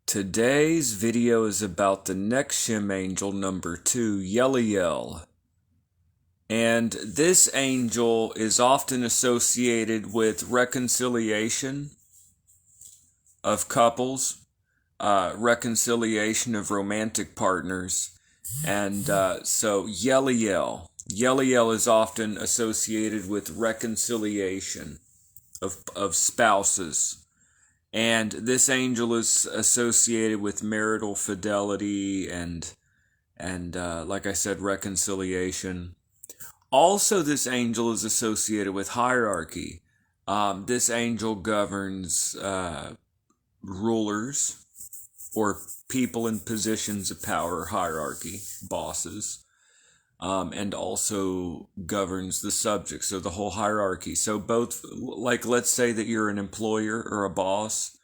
Today's video is about the next Shem angel, number 2, Yeliel. And this angel is often associated with reconciliation of couples, reconciliation of romantic partners. And so Yeliel is often associated with reconciliation of spouses. And this angel is associated with marital fidelity and like I said, reconciliation. Also, this angel is associated with hierarchy. This angel governs rulers or people in positions of power, hierarchy, bosses, and also governs the subjects, so the whole hierarchy. So both, like let's say that you're an employer or a boss,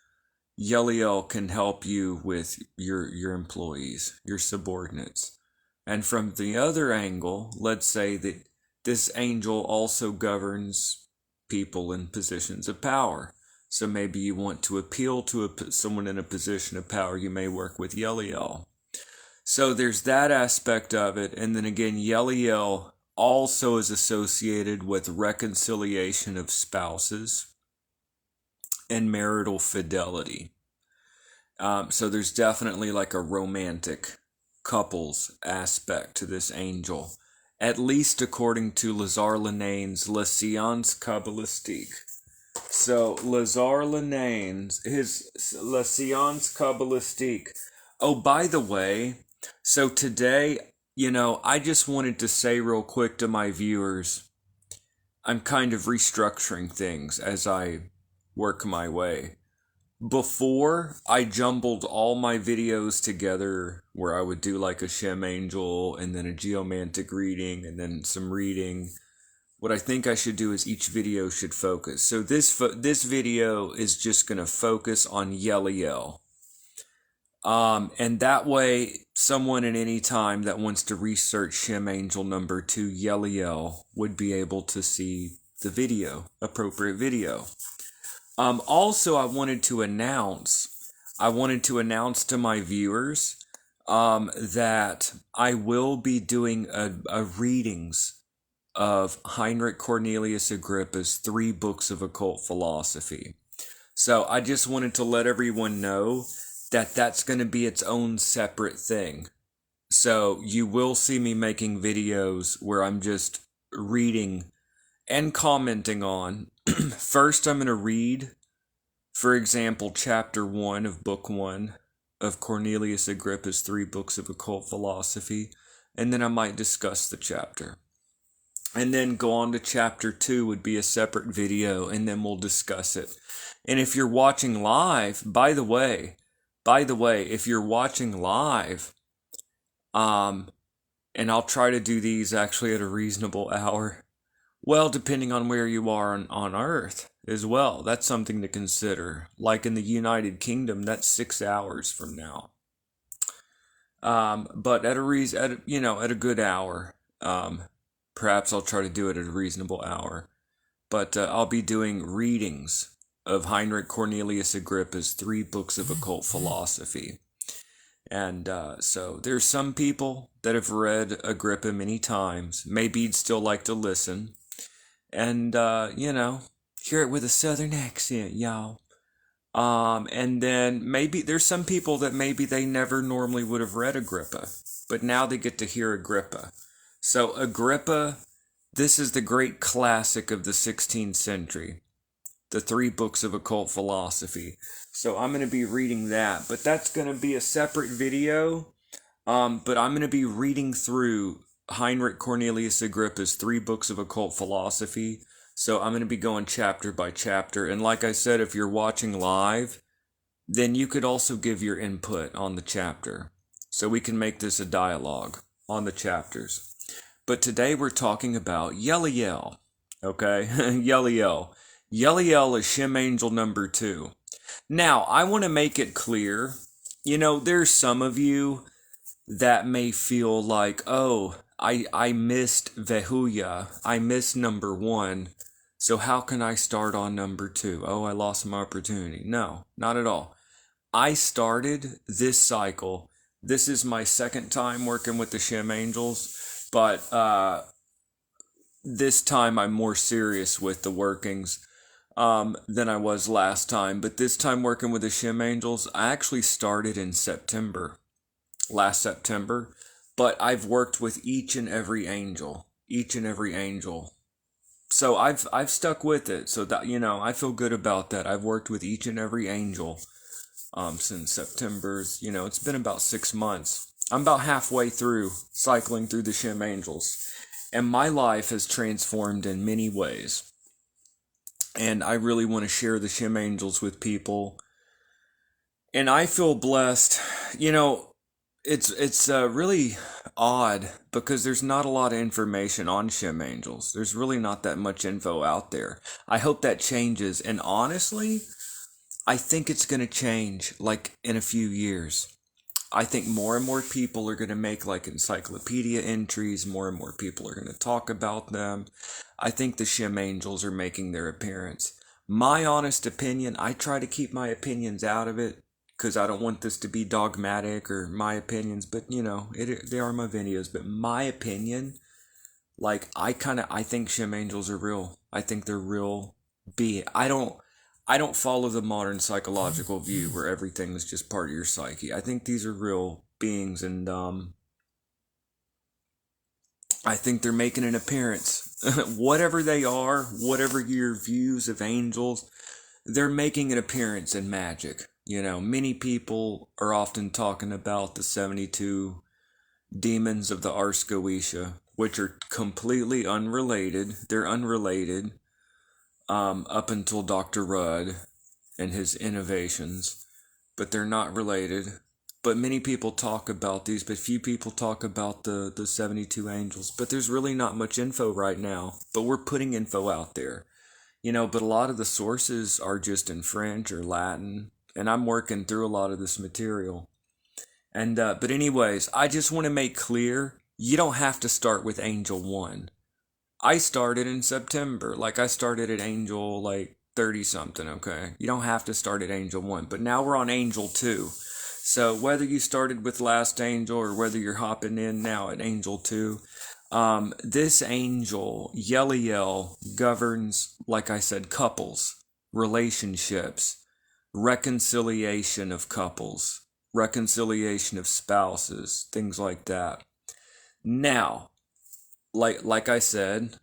Yeliel can help you with your employees, your subordinates. And from the other angle, let's say that this angel also governs people in positions of power. So maybe you want to appeal to someone in a position of power, you may work with Yeliel. So there's that aspect of it. And then again, Yeliel also is associated with reconciliation of spouses and marital fidelity. So there's definitely like a romantic couples aspect to this angel, at least according to Lazar Lanane's La Science Kabbalistique. So Lazar Lanane's, his La Science Kabbalistique. Oh, by the way, so today, I just wanted to say real quick to my viewers, I'm kind of restructuring things as I work my way. Before, I jumbled all my videos together where I would do like a Shem angel and then a geomantic reading and then some reading. What I think I should do is each video should focus. So this video is just going to focus on Yeliel. And that way, someone at any time that wants to research Shem angel number 2, Yeliel, would be able to see the video, appropriate video. Also, I wanted to announce to my viewers that I will be doing a readings of Heinrich Cornelius Agrippa's 3 books of occult philosophy. So I just wanted to let everyone know that that's going to be its own separate thing. So you will see me making videos where I'm just reading and commenting on. First, I'm going to read, for example, chapter 1 of book 1 of Cornelius Agrippa's 3 books of occult philosophy, and then I might discuss the chapter. And then go on to chapter 2 would be a separate video, and then we'll discuss it. And if you're watching live, by the way, if you're watching live, and I'll try to do these actually at a reasonable hour, well, depending on where you are on Earth as well. That's something to consider. Like in the United Kingdom, that's 6 hours from now. But at a good hour, perhaps I'll try to do it at a reasonable hour. But I'll be doing readings of Heinrich Cornelius Agrippa's 3 books of occult philosophy. And so there's some people that have read Agrippa many times. Maybe you'd still like to listen. And, hear it with a southern accent, y'all. And then maybe there's some people that maybe they never normally would have read Agrippa, but now they get to hear Agrippa. So Agrippa, this is the great classic of the 16th century, the 3 books of occult philosophy. So I'm going to be reading that, but that's going to be a separate video. But I'm going to be reading through Heinrich Cornelius Agrippa's 3 books of occult philosophy. So I'm going to be going chapter by chapter. And like I said, if you're watching live, then you could also give your input on the chapter. So we can make this a dialogue on the chapters. But today we're talking about Yeliel. Okay? Yeliel. Yeliel is Shem angel number 2. Now, I want to make it clear, there's some of you that may feel like, oh, I missed Vehuya. I missed number 1. So how can I start on number 2? Oh, I lost my opportunity. No, not at all. I started this cycle. This is my second time working with the Shem Angels, but this time I'm more serious with the workings than I was last time. But this time working with the Shem Angels, I actually started in September, last September, but I've worked with each and every angel, So I've stuck with it. So that, I feel good about that. I've worked with each and every angel since September's, it's been about 6 months. I'm about halfway through cycling through the Shem Angels. And my life has transformed in many ways. And I really want to share the Shem Angels with people. And I feel blessed. It's really odd because there's not a lot of information on Shem Angels. There's really not that much info out there. I hope that changes. And honestly, I think it's going to change like in a few years. I think more and more people are going to make like encyclopedia entries. More and more people are going to talk about them. I think the Shem Angels are making their appearance. My honest opinion, I try to keep my opinions out of it because I don't want this to be dogmatic or my opinions, but they are my videos. But my opinion, like I think Shem Angels are real. I think they're real I don't follow the modern psychological view where everything is just part of your psyche. I think these are real beings, and I think they're making an appearance. Whatever they are, whatever your views of angels, they're making an appearance in magic. Many people are often talking about the 72 demons of the Ars Goetia, which are completely unrelated. They're unrelated. Up until Dr. Rudd and his innovations, but they're not related. But many people talk about these, but few people talk about the 72 angels. But there's really not much info right now, but we're putting info out there. But a lot of the sources are just in French or Latin, and I'm working through a lot of this material. And but anyways, I just want to make clear, you don't have to start with Angel 1. I started in September. Like I started at Angel 30 something, okay? You don't have to start at Angel 1, but now we're on Angel 2. So whether you started with Last Angel or whether you're hopping in now at Angel 2, this angel, Yeliel, governs, like I said, couples, relationships, reconciliation of couples, reconciliation of spouses, things like that. Now, like I said,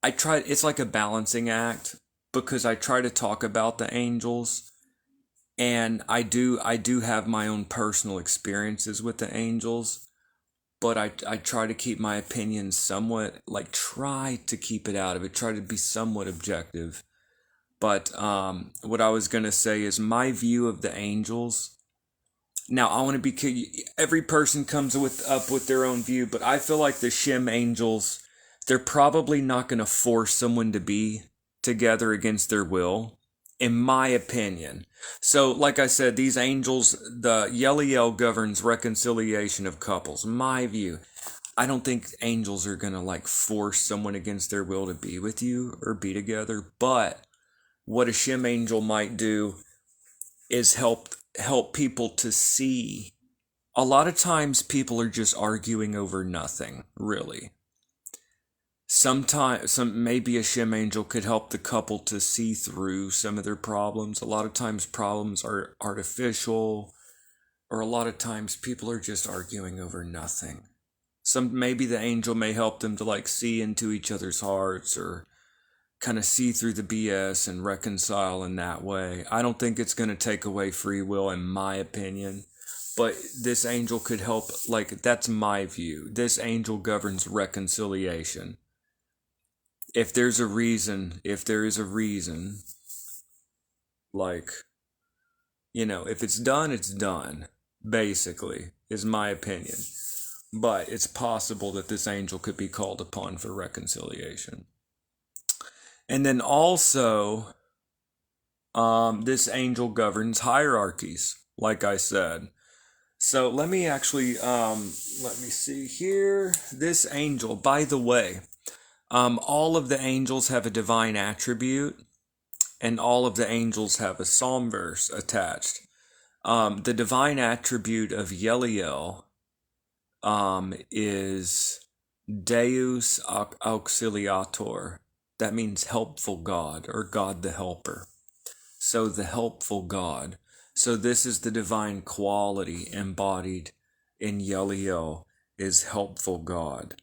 it's like a balancing act because I try to talk about the angels, and I do have my own personal experiences with the angels, but I try to keep my opinions somewhat, try to keep it out of it, try to be somewhat objective. But what I was going to say is my view of the angels. Now, I want to be, every person comes up with their own view, but I feel like the Shem Angels, they're probably not going to force someone to be together against their will, in my opinion. So, like I said, these angels, the Yeliel governs reconciliation of couples. My view, I don't think angels are going to force someone against their will to be with you or be together, but what a Shem Angel might do is help people to see. A lot of times people are just arguing over nothing, really. Sometimes maybe a Shem Angel could help the couple to see through some of their problems. A lot of times problems are artificial, or a lot of times people are just arguing over nothing. Maybe the angel may help them to see into each other's hearts, or kind of see through the BS and reconcile in that way. I don't think it's going to take away free will, in my opinion, but this angel could help. That's my view. This angel governs reconciliation. If there is a reason, if it's done, it's done, basically, is my opinion. But it's possible that this angel could be called upon for reconciliation. And then also, this angel governs hierarchies, like I said. So let me actually, let me see here. This angel, by the way, all of the angels have a divine attribute, and all of the angels have a psalm verse attached. The divine attribute of Yeliel is Deus Auxiliator. That means helpful God, or God the helper. So the helpful God. So this is the divine quality embodied in Yeliel, is helpful God.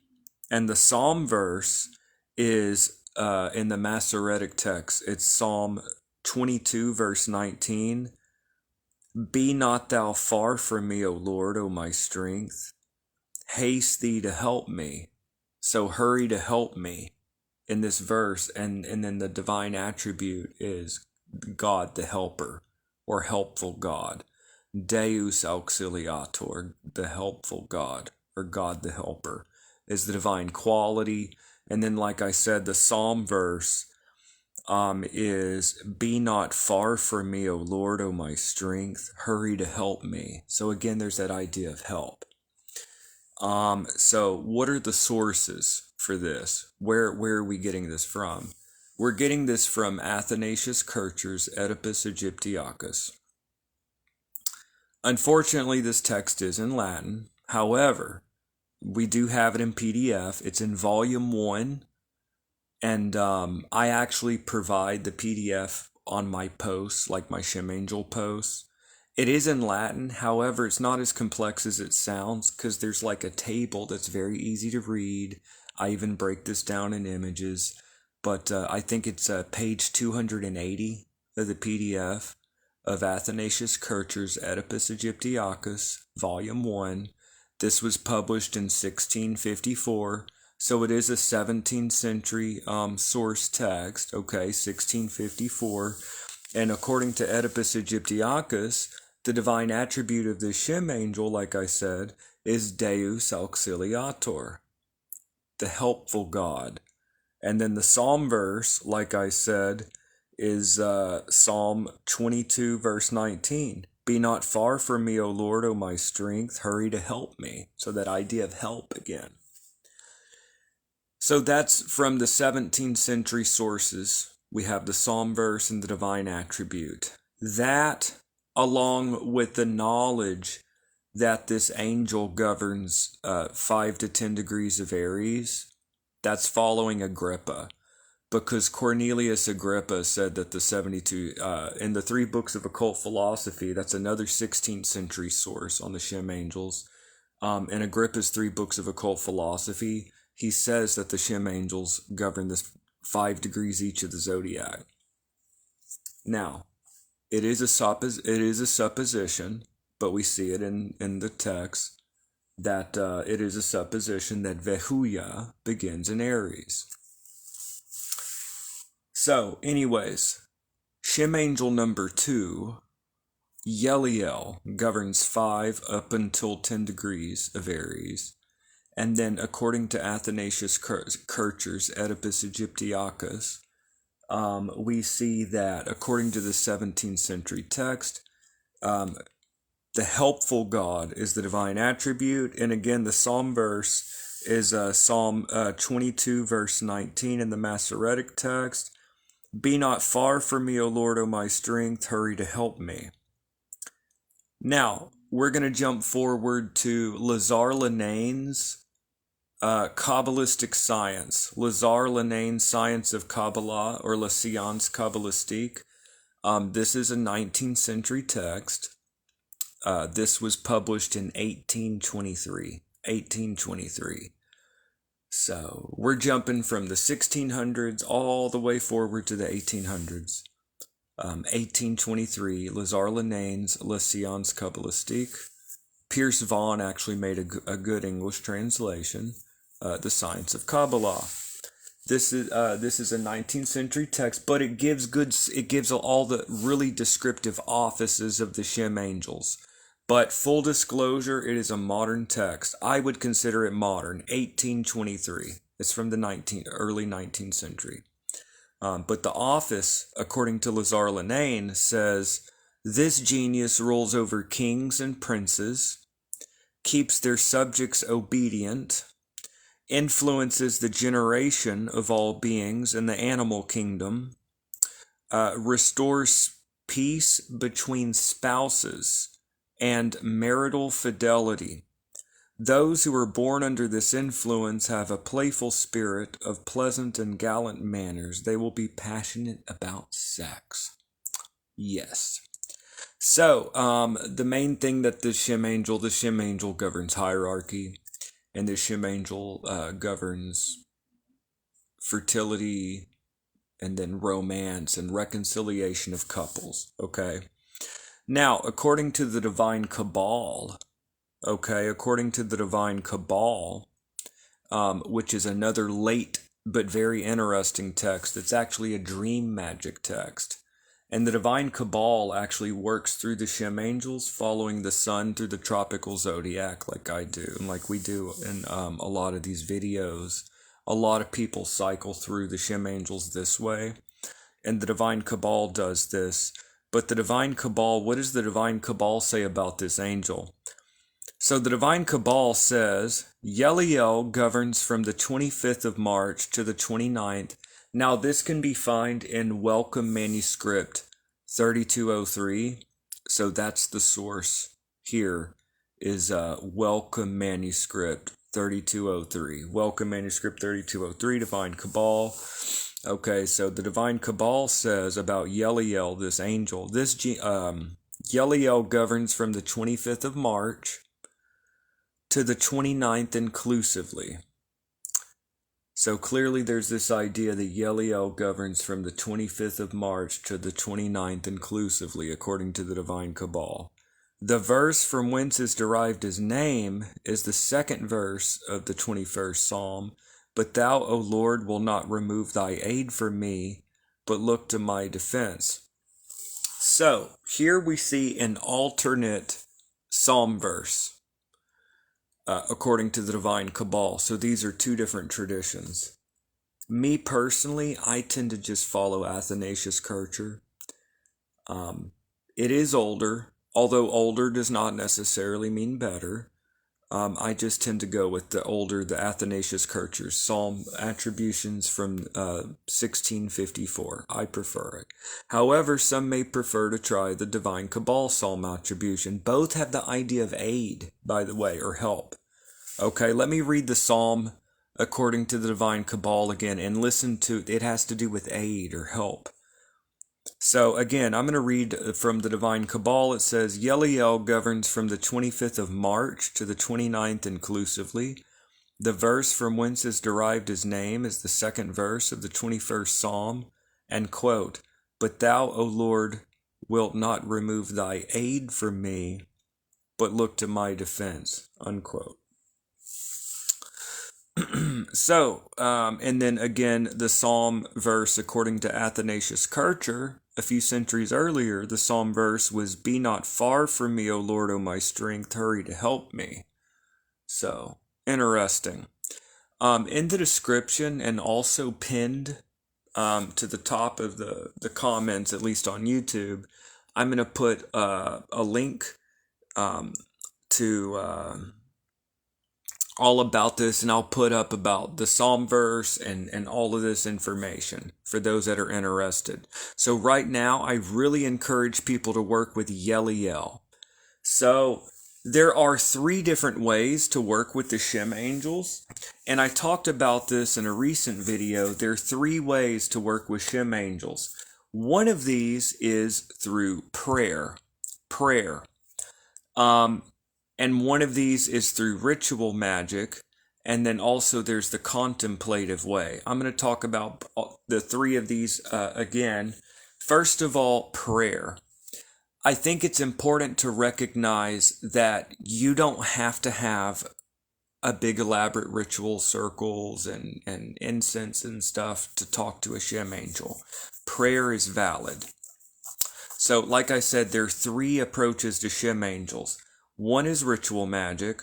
And the Psalm verse is in the Masoretic text. It's Psalm 22, verse 19. Be not thou far from me, O Lord, O my strength. Haste thee to help me. So hurry to help me in this verse. And then the divine attribute is God the helper, or helpful God. Deus Auxiliator, the helpful God, or God the helper, is the divine quality. And then, like I said, the Psalm verse is, be not far from me, O Lord, O my strength, hurry to help me. So again, there's that idea of help. So what are the sources for this? Where are we getting this from? We're getting this from Athanasius Kircher's Oedipus Aegyptiacus. Unfortunately, this text is in Latin. However, we do have it in PDF. It's in volume 1. And I actually provide the PDF on my posts, like my Shem Angel posts. It is in Latin. However, it's not as complex as it sounds, because there's like a table that's very easy to read. I even break this down in images. But I think it's page 280 of the PDF of Athanasius Kircher's Oedipus Aegyptiacus, volume 1. This was published in 1654. So it is a 17th century source text, okay, 1654. And according to Oedipus Aegyptiacus, the divine attribute of the Shem angel, like I said, is Deus Auxiliator, the helpful God. And then the Psalm verse, like I said, is Psalm 22, verse 19. Be not far from me, O Lord, O my strength, hurry to help me. So that idea of help again. So that's from the 17th century sources. We have the Psalm verse and the divine attribute. That, along with the knowledge that this angel governs 5 to 10 degrees of Aries, that's following Agrippa. Because Cornelius Agrippa said that the 72, in the 3 books of occult philosophy, that's another 16th century source on the Shem angels. In Agrippa's 3 books of occult philosophy, he says that the Shem angels govern this 5 degrees each of the zodiac. Now, it is a supposition, but we see it in the text that it is a supposition that Vehuya begins in Aries. So, anyways, Shem angel number 2, Yeliel, governs 5 up until 10 degrees of Aries. And then, according to Athanasius Kircher's Oedipus Aegyptiacus, we see that, according to the 17th century text, the helpful God is the divine attribute. And again, the Psalm verse is Psalm 22, verse 19 in the Masoretic text. Be not far from me, O Lord, O my strength, hurry to help me. Now, we're going to jump forward to Lazar Linane's Kabbalistic science. Lazar Linane's Science of Kabbalah, or La Science Kabbalistique. This is a 19th century text. This was published in 1823. So we're jumping from the 1600s all the way forward to the 1800s. 1823, Lazar Linane's La Science Kabbalistique. Pierce Vaughan actually made a good English translation, The Science of Kabbalah. This is a 19th century text, but it gives all the really descriptive offices of the Shem angels. But full disclosure, it is a modern text. I would consider it modern, 1823. It's from the early 19th century. But the office, according to Lazar Linane, says, this genius rules over kings and princes, keeps their subjects obedient, influences the generation of all beings in the animal kingdom, restores peace between spouses, and marital fidelity. Those who are born under this influence have a playful spirit of pleasant and gallant manners. They will be passionate about sex. Yes. So, the main thing that the Shem angel governs hierarchy, and the Shem angel governs fertility, and then romance and reconciliation of couples. Okay. Now, according to the divine Cabal, which is another late but very interesting text, it's actually a dream magic text. And the divine Cabal actually works through the Shem angels, following the sun through the tropical zodiac, like I do, and like we do in a lot of these videos. A lot of people cycle through the Shem angels this way, and the divine Cabal does this. But the divine Cabal, what does the divine Cabal say about this angel? So the divine Cabal says, Yeliel governs from the 25th of March to the 29th. Now this can be found in Welcome Manuscript 3203. So that's the source here, is Welcome Manuscript 3203. Welcome Manuscript 3203, Divine Cabal. Okay, so the Divine Cabal says about Yeliel, this angel. Yeliel governs from the 25th of March to the 29th inclusively. So clearly there's this idea that Yeliel governs from the 25th of March to the 29th inclusively, according to the Divine Cabal. The verse from whence is derived his name is the second verse of the 21st Psalm. But thou, O Lord, will not remove thy aid from me, but look to my defense. So here we see an alternate Psalm verse, according to the Divine Cabal. So these are two different traditions. Me personally, I tend to just follow Athanasius Kircher. It is older. Although older does not necessarily mean better, I just tend to go with the Athanasius Kircher's Psalm attributions from 1654. I prefer it. However, some may prefer to try the Divine Cabal Psalm attribution. Both have the idea of aid, by the way, or help. Okay, let me read the Psalm according to the Divine Cabal again, and listen to it. It has to do with aid or help. So again, I'm going to read from the Divine Cabal. It says, Yeliel governs from the 25th of March to the 29th inclusively. The verse from whence is derived his name is the second verse of the 21st Psalm, and quote, But thou, O Lord, wilt not remove thy aid from me, but look to my defense, unquote. So, and then again, the Psalm verse, according to Athanasius Kircher, a few centuries earlier, the Psalm verse was, Be not far from me, O Lord, O my strength, hurry to help me. So, interesting. In the description, and also pinned to the top of the comments, at least on YouTube, I'm going to put a link to all about this, and I'll put up about the Psalm verse and all of this information for those that are interested. So right now, I really encourage people to work with Yeliel. So there are 3 different ways to work with the Shem angels, and I talked about this in a recent video. There are 3 ways to work with Shem angels. One of these is through prayer. And one of these is through ritual magic, and then also there's the contemplative way. I'm going to talk about the 3 of these again. First of all, prayer. I think it's important to recognize that you don't have to have a big elaborate ritual circles and incense and stuff to talk to a Shem angel. Prayer is valid. So like I said, there are 3 approaches to Shem angels. One is ritual magic,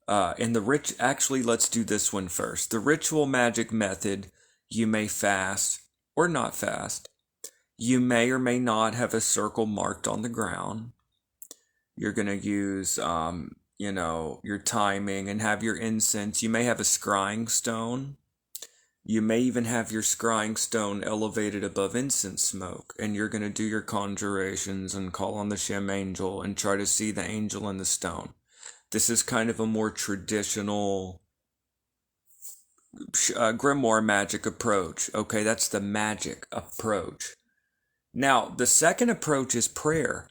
actually, let's do this one first. The ritual magic method, you may fast or not fast. You may or may not have a circle marked on the ground. You're going to use, your timing and have your incense. You may have a scrying stone. You may even have your scrying stone elevated above incense smoke, and you're going to do your conjurations and call on the Shem angel and try to see the angel in the stone. This is kind of a more traditional grimoire magic approach. Okay, that's the magic approach. Now, the second approach is prayer.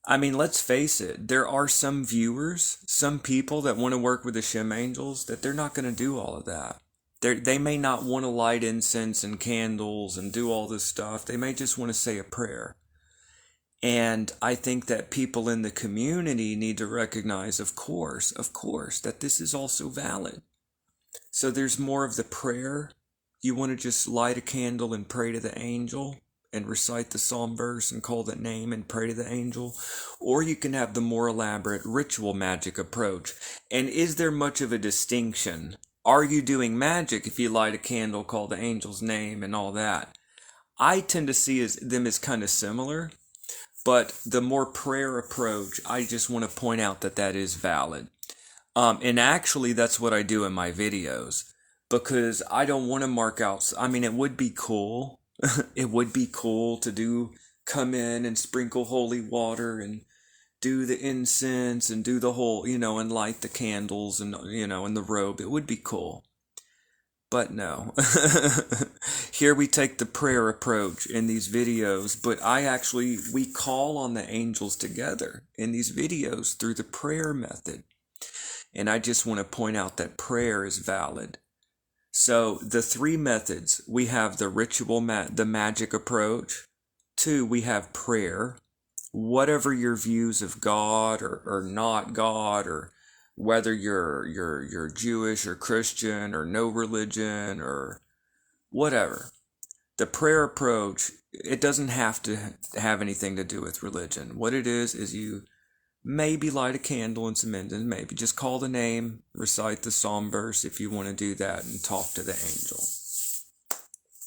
I mean, let's face it, there are some viewers, some people that want to work with the Shem angels that they're not going to do all of that. They may not want to light incense and candles and do all this stuff. They may just want to say a prayer. And I think that people in the community need to recognize, of course, that this is also valid. So there's more of the prayer. You want to just light a candle and pray to the angel and recite the psalm verse and call that name and pray to the angel. Or you can have the more elaborate ritual magic approach. And is there much of a distinction? Are you doing magic if you light a candle, call the angel's name and all that? I tend to see them as kind of similar, but the more prayer approach, I just want to point out that is valid. And actually, that's what I do in my videos, because I don't want to mark out. I mean, it would be cool. It would be cool to come in and sprinkle holy water and do the incense and do the whole, and light the candles and, and the robe. It would be cool. But no. Here we take the prayer approach in these videos, but we call on the angels together in these videos through the prayer method. And I just want to point out that prayer is valid. So the three methods, we have the ritual, the magic approach. 2, we have prayer. Whatever your views of God or not God, or whether you're Jewish or Christian or no religion or whatever. The prayer approach, it doesn't have to have anything to do with religion. What it is you maybe light a candle and some incense, maybe just call the name, recite the psalm verse if you want to do that, and talk to the angel.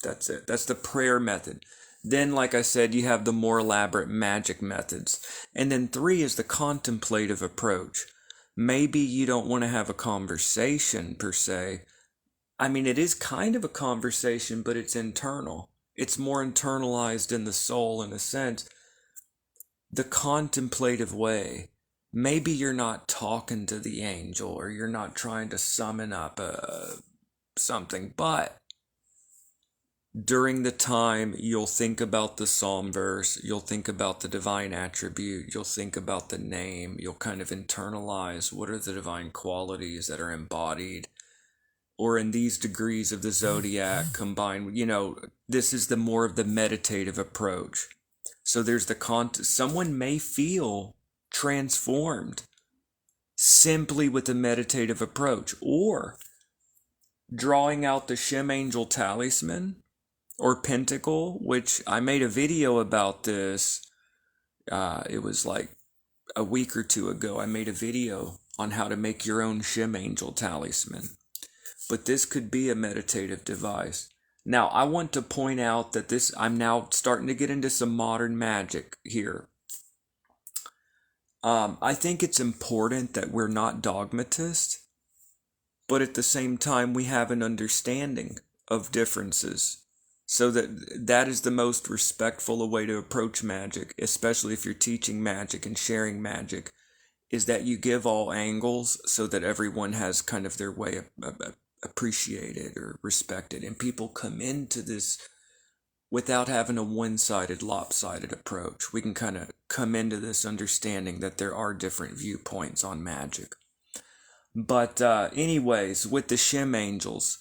That's it. That's the prayer method. Then, like I said, you have the more elaborate magic methods. And then 3 is the contemplative approach. Maybe you don't want to have a conversation per se. I mean, it is kind of a conversation, but it's internal. It's more internalized in the soul in a sense. The contemplative way. Maybe you're not talking to the angel, or you're not trying to summon up something, but during the time, you'll think about the psalm verse, you'll think about the divine attribute, you'll think about the name, you'll kind of internalize what are the divine qualities that are embodied, or in these degrees of the zodiac combined, this is the more of the meditative approach. So there's someone may feel transformed simply with the meditative approach, or drawing out the Shem angel talisman or pentacle, which I made a video about this. It was like a week or 2 ago. I made a video on how to make your own Shem angel talisman. But this could be a meditative device. Now, I want to point out that I'm now starting to get into some modern magic here. I think it's important that we're not dogmatists, but at the same time, we have an understanding of differences. So that is the most respectful way to approach magic, especially if you're teaching magic and sharing magic, is that you give all angles so that everyone has kind of their way appreciated or respected. And people come into this without having a one-sided, lopsided approach. We can kind of come into this understanding that there are different viewpoints on magic. But anyways, with the Shem angels,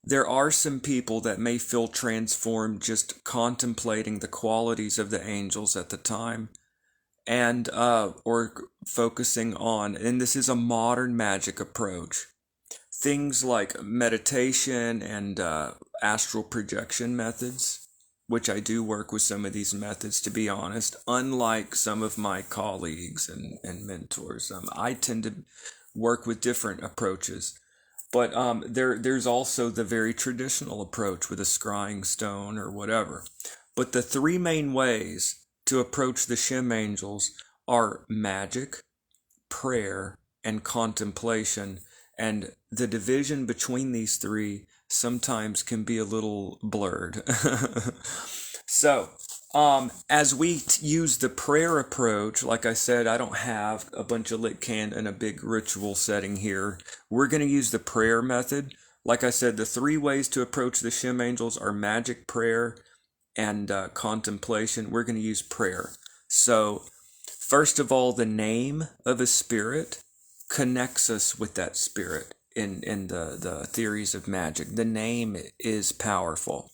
there are some people that may feel transformed just contemplating the qualities of the angels at the time, and or focusing on, and this is a modern magic approach, things like meditation and astral projection methods, which I do work with some of these methods, to be honest, unlike some of my colleagues and mentors. I tend to work with different approaches. But there's also the very traditional approach with a scrying stone or whatever. But the 3 main ways to approach the Shem angels are magic, prayer, and contemplation. And the division between these 3 sometimes can be a little blurred. So, as we use the prayer approach, like I said, I don't have a bunch of lit candle in a big ritual setting here. We're going to use the prayer method. Like I said, the 3 ways to approach the Shem angels are magic, prayer, and contemplation. We're going to use prayer. So, first of all, the name of a spirit connects us with that spirit in the theories of magic. The name is powerful,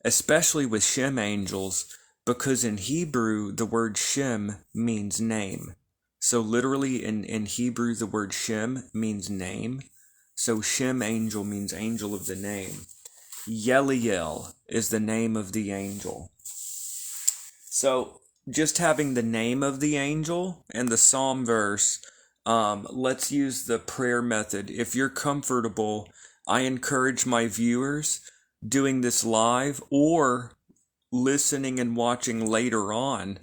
especially with Shem angels, because in Hebrew, the word Shem means name. So literally in Hebrew, the word Shem means name. So Shem angel means angel of the name. Yeliel is the name of the angel. So just having the name of the angel and the psalm verse, let's use the prayer method. If you're comfortable, I encourage my viewers doing this live or listening and watching later on.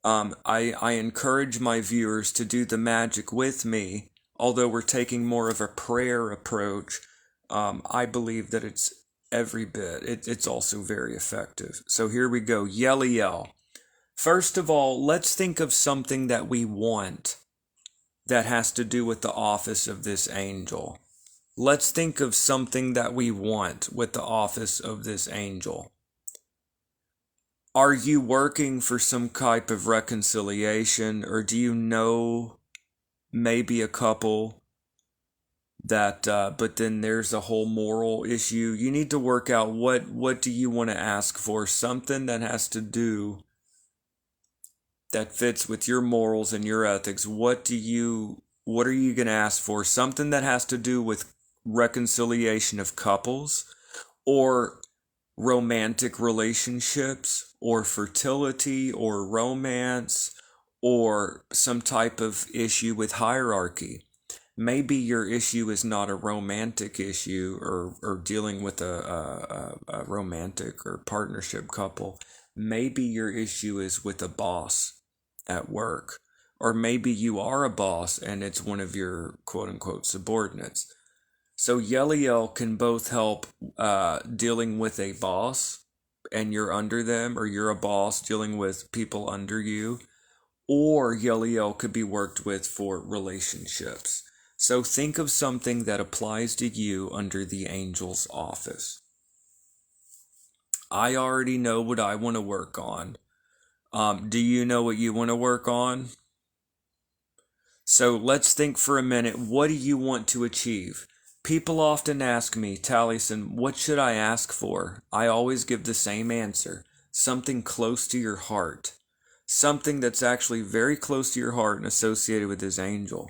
I encourage my viewers to do the magic with me. Although we're taking more of a prayer approach, I believe that it's every bit. It's also very effective. So here we go. Yeliel. First of all, let's think of something that we want that has to do with the office of this angel. Let's think of something that we want with the office of this angel. Are you working for some type of reconciliation, or do you know maybe a couple that, but then there's a whole moral issue? You need to work out what do you want to ask for? Something that has to do, that fits with your morals and your ethics. What are you going to ask for? Something that has to do with reconciliation of couples, or romantic relationships, or fertility, or romance, or some type of issue with hierarchy. Maybe your issue is not a romantic issue, or dealing with a romantic or partnership couple. Maybe your issue is with a boss at work, or maybe you are a boss and it's one of your quote-unquote subordinates. So Yeliel can both help dealing with a boss and you're under them, or you're a boss dealing with people under you, or Yeliel could be worked with for relationships. So think of something that applies to you under the angel's office. I already know what I want to work on. Do you know what you want to work on? So let's think for a minute. What do you want to achieve? People often ask me, Taliesin, what should I ask for? I always give the same answer. Something close to your heart. Something that's actually very close to your heart and associated with this angel.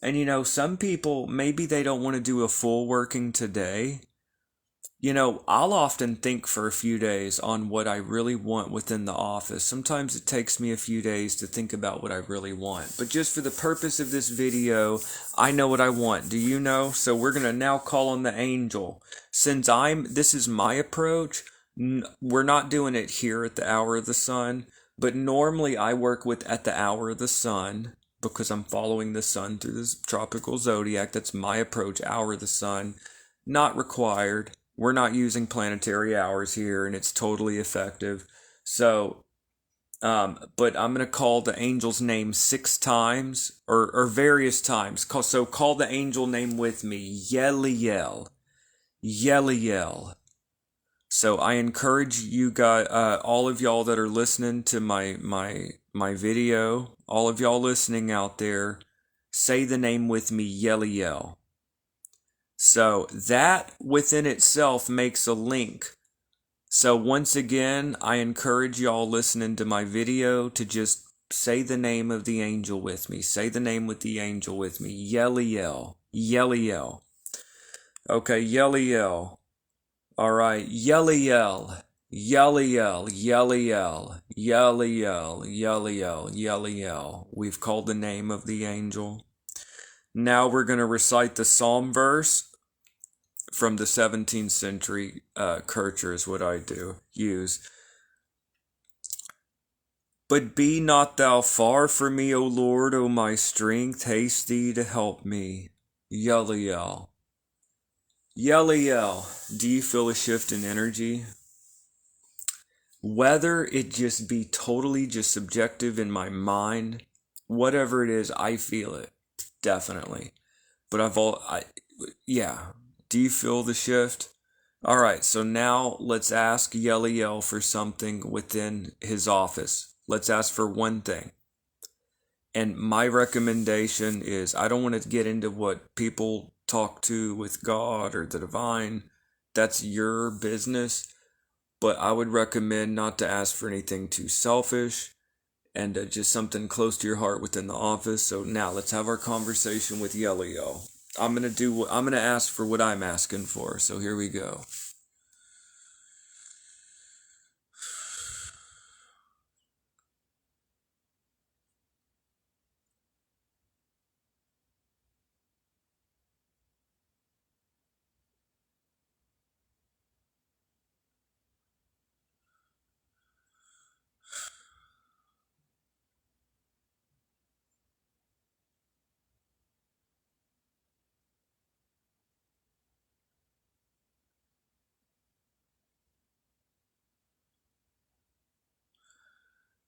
And you know, some people, maybe they don't want to do a full working today. You know, I'll often think for a few days on what I really want within the office. Sometimes it takes me a few days to think about what I really want. But just for the purpose of this video, I know what I want. Do you know? So we're going to now call on the angel. Since this is my approach, we're not doing it here at the hour of the sun. But normally I work with at the hour of the sun, because I'm following the sun through this tropical zodiac. That's my approach, hour of the sun. Not required. We're not using planetary hours here, and it's totally effective. So, but I'm going to call the angel's name 6 times, or various times. So call the angel name with me. Yeliel. Yeliel. So I encourage you guys, all of y'all that are listening to my video, all of y'all listening out there, say the name with me, Yeliel. So that within itself makes a link. So once again, I encourage y'all listening to my video to just say the name of the angel with me. Say the name with the angel with me. Yeliel. Yeliel. Okay, Yeliel. All right, Yeliel. Yeliel. Yeliel. Yeliel. Yeliel. Yeliel. We've called the name of the angel. Now we're going to recite the psalm verse from the 17th century. Kircher is what I use. But be not thou far from me, O Lord, O my strength, haste thee to help me. Yeliel. Yeliel, do you feel a shift in energy? Whether it just be totally just subjective in my mind, whatever it is, I feel it. Definitely. But yeah. Do you feel the shift? All right, so now let's ask Yeliel for something within his office. Let's ask for one thing. And my recommendation is I don't want to get into what people talk to with God or the divine. That's your business. But I would recommend not to ask for anything too selfish and just something close to your heart within the office. So now let's have our conversation with Yeliel. I'm gonna ask for what I'm asking for. So here we go.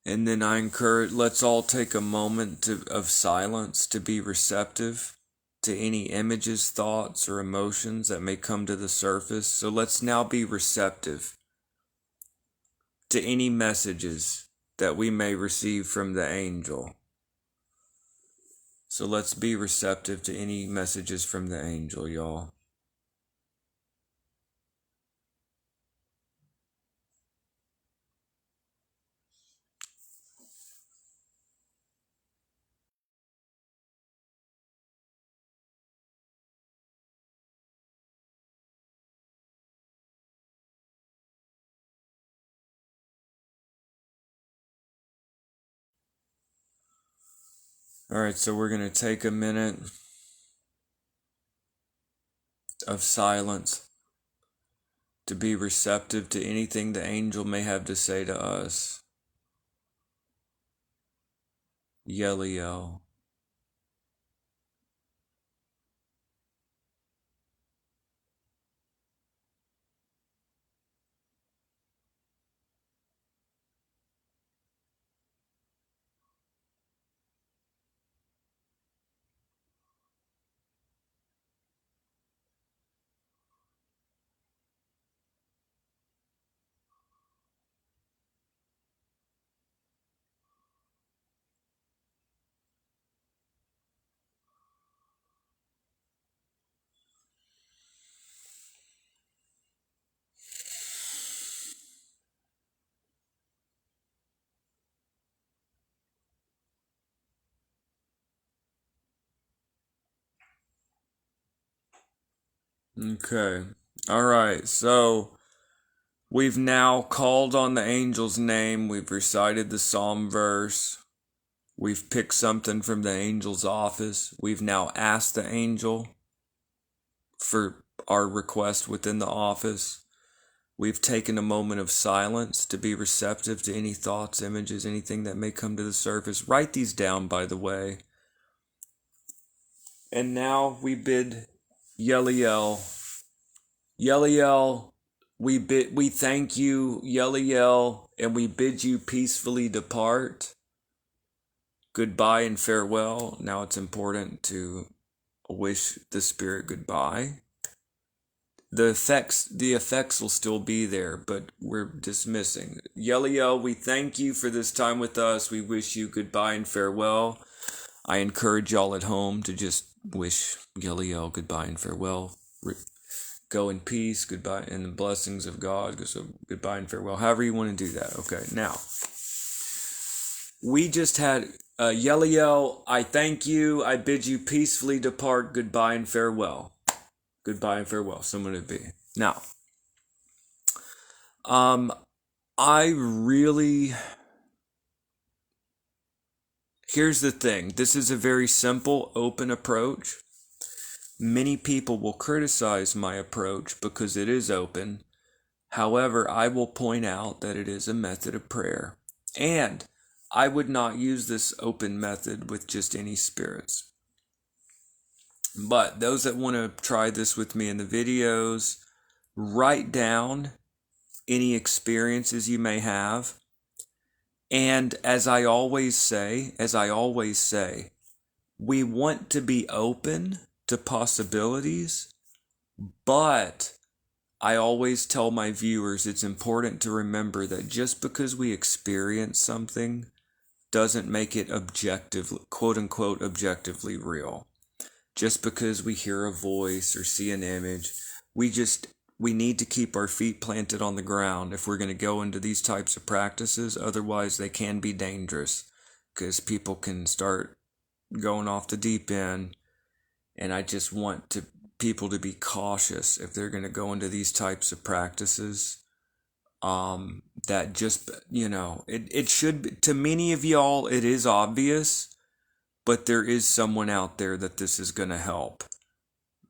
And then I encourage, let's all take a moment of silence to be receptive to any images, thoughts, or emotions that may come to the surface. So let's now be receptive to any messages that we may receive from the angel. So let's be receptive to any messages from the angel, y'all. All right, so we're going to take a minute of silence to be receptive to anything the angel may have to say to us. Yeliel. Okay. All right, so we've now called on the angel's name. We've recited the psalm verse. We've picked something from the angel's office. We've now asked the angel for our request within the office. We've taken a moment of silence to be receptive to any thoughts, images, anything that may come to the surface. Write these down, by the way. And now we bid Yeliel. Yeliel, we thank you, Yeliel, and we bid you peacefully depart. Goodbye and farewell. Now it's important to wish the spirit goodbye. The effects will still be there, but we're dismissing. Yeliel, we thank you for this time with us. We wish you goodbye and farewell. I encourage y'all at home to just wish Yeliel goodbye and farewell. Go in peace, goodbye, and the blessings of God. So goodbye and farewell. However you want to do that. Okay, now we just had Yeliel. I thank you. I bid you peacefully depart. Goodbye and farewell. Goodbye and farewell. Someone to be. Now, I really. Here's the thing. This is a very simple, open approach. Many people will criticize my approach because it is open. However, I will point out that it is a method of prayer. And I would not use this open method with just any spirits. But those that want to try this with me in the videos, write down any experiences you may have. And as I always say, we want to be open to possibilities, but I always tell my viewers it's important to remember that just because we experience something doesn't make it objectively, quote unquote, objectively real. Just because we hear a voice or see an image, we need to keep our feet planted on the ground if we're going to go into these types of practices. Otherwise, they can be dangerous because people can start going off the deep end. And I just want people to be cautious if they're going to go into these types of practices. That just, it should be, to many of y'all, it is obvious, but there is someone out there that this is going to help.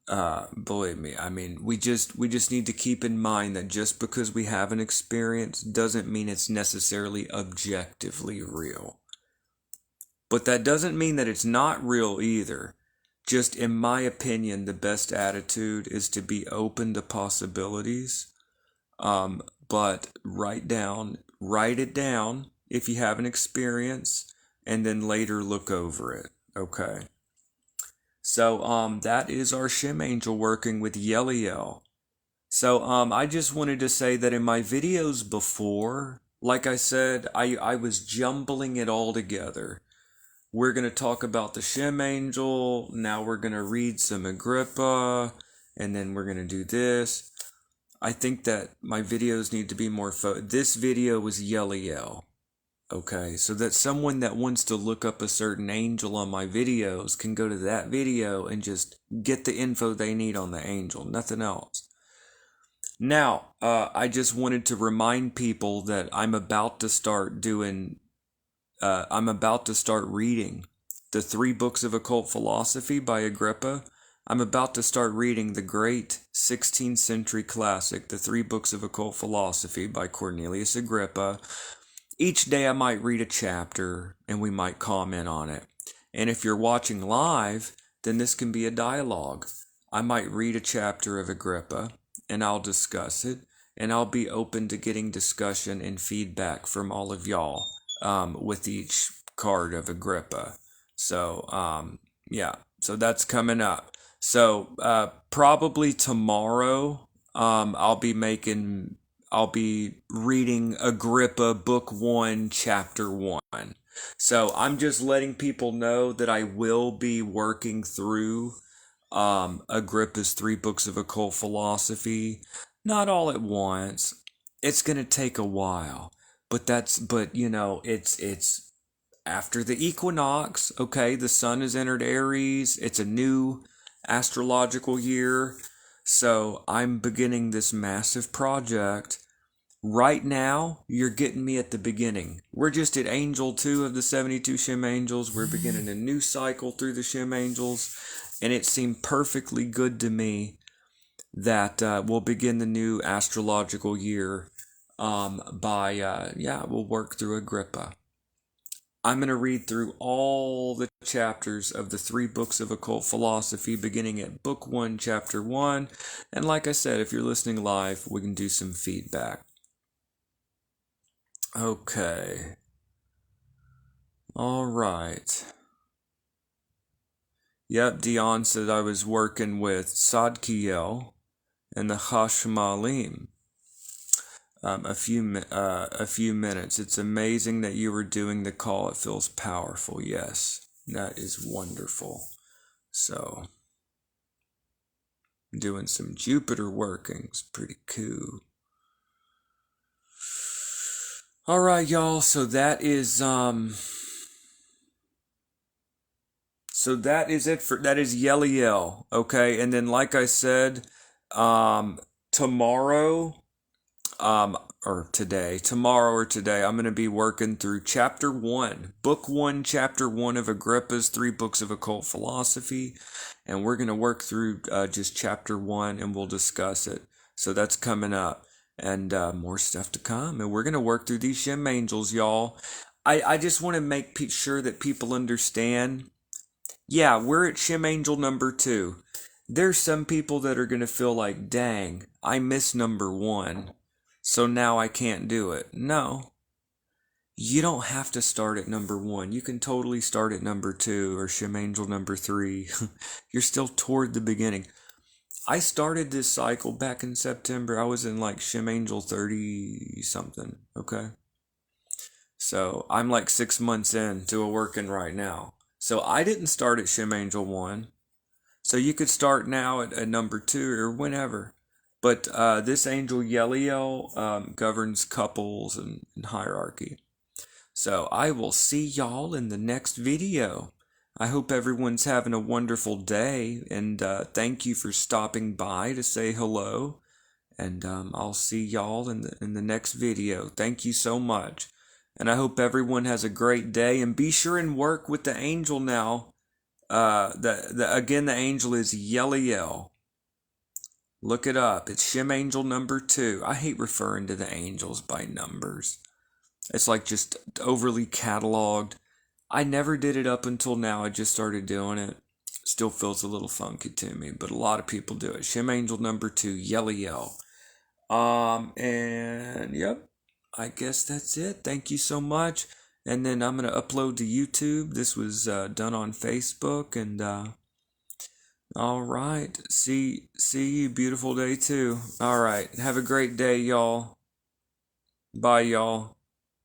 Believe me, I mean, we just need to keep in mind that just because we have an experience doesn't mean it's necessarily objectively real. But that doesn't mean that it's not real either. Just in my opinion, the best attitude is to be open to possibilities. But write it down if you have an experience, and then later look over it. Okay. So that is our Shem angel working with Yeliel. So I just wanted to say that in my videos before, like I said, I was jumbling it all together. We're going to talk about the Shem angel. Now we're going to read some Agrippa, and then we're going to do this. I think that my videos need to be more this video was Yeliel. Okay, so that someone that wants to look up a certain angel on my videos can go to that video and just get the info they need on the angel, nothing else. Now, I just wanted to remind people that I'm about to start reading the 3 books of occult philosophy by Agrippa. I'm about to start reading the great 16th century classic, the 3 books of occult philosophy by Cornelius Agrippa. Each day I might read a chapter and we might comment on it. And if you're watching live, then this can be a dialogue. I might read a chapter of Agrippa and I'll discuss it, and I'll be open to getting discussion and feedback from all of y'all with each card of Agrippa. So, so that's coming up. So, probably tomorrow, I'll be reading Agrippa Book 1, Chapter 1. So I'm just letting people know that I will be working through Agrippa's 3 books of occult philosophy. Not all at once. It's going to take a while. But it's after the equinox. Okay, the sun has entered Aries. It's a new astrological year. So I'm beginning this massive project. Right now, you're getting me at the beginning. We're just at Angel 2 of the 72 Shem Angels. We're beginning a new cycle through the Shem Angels. And it seemed perfectly good to me that we'll begin the new astrological year we'll work through Agrippa. I'm going to read through all the chapters of the 3 books of occult philosophy, beginning at Book 1, Chapter 1. And like I said, if you're listening live, we can do some feedback. Okay. All right. Yep, Dion said I was working with Sadkiel and the Hashmalim. A few minutes. It's amazing that you were doing the call. It feels powerful. Yes, that is wonderful. So, doing some Jupiter workings. Pretty cool. All right, y'all. So that is that is Yeliel. Okay, and then like I said, tomorrow or today, I'm going to be working through Chapter 1, Book 1, Chapter 1 of Agrippa's 3 books of occult philosophy, and we're going to work through just Chapter 1, and we'll discuss it. So that's coming up, and more stuff to come, and we're going to work through these Shem angels, y'all. I just want to make sure that people understand, Yeah, we're at Shem Angel number 2. There's some people that are going to feel like, dang, I missed number 1, so now I can't do it. No, you don't have to start at number 1. You can totally start at number 2 or Shem Angel number 3. You're still toward the beginning. I started this cycle back in September. I was in like Shem Angel 30 something, okay? So I'm like 6 months into a working right now. So I didn't start at Shem Angel 1. So you could start now at number 2 or whenever. But this angel Yeliel governs couples and hierarchy. So I will see y'all in the next video. I hope everyone's having a wonderful day, and thank you for stopping by to say hello. And I'll see y'all in the next video. Thank you so much. And I hope everyone has a great day, and be sure and work with the angel now. Again, the angel is Yeliel. Look it up. It's Shem Angel number 2. I hate referring to the angels by numbers. It's like just overly cataloged. I never did it up until now. I just started doing it. Still feels a little funky to me, but a lot of people do it. Shem Angel number 2, Yeliel. And yep, I guess that's it. Thank you so much. And then I'm going to upload to YouTube. This was done on Facebook. And all right. See you. Beautiful day too. All right. Have a great day, y'all. Bye, y'all.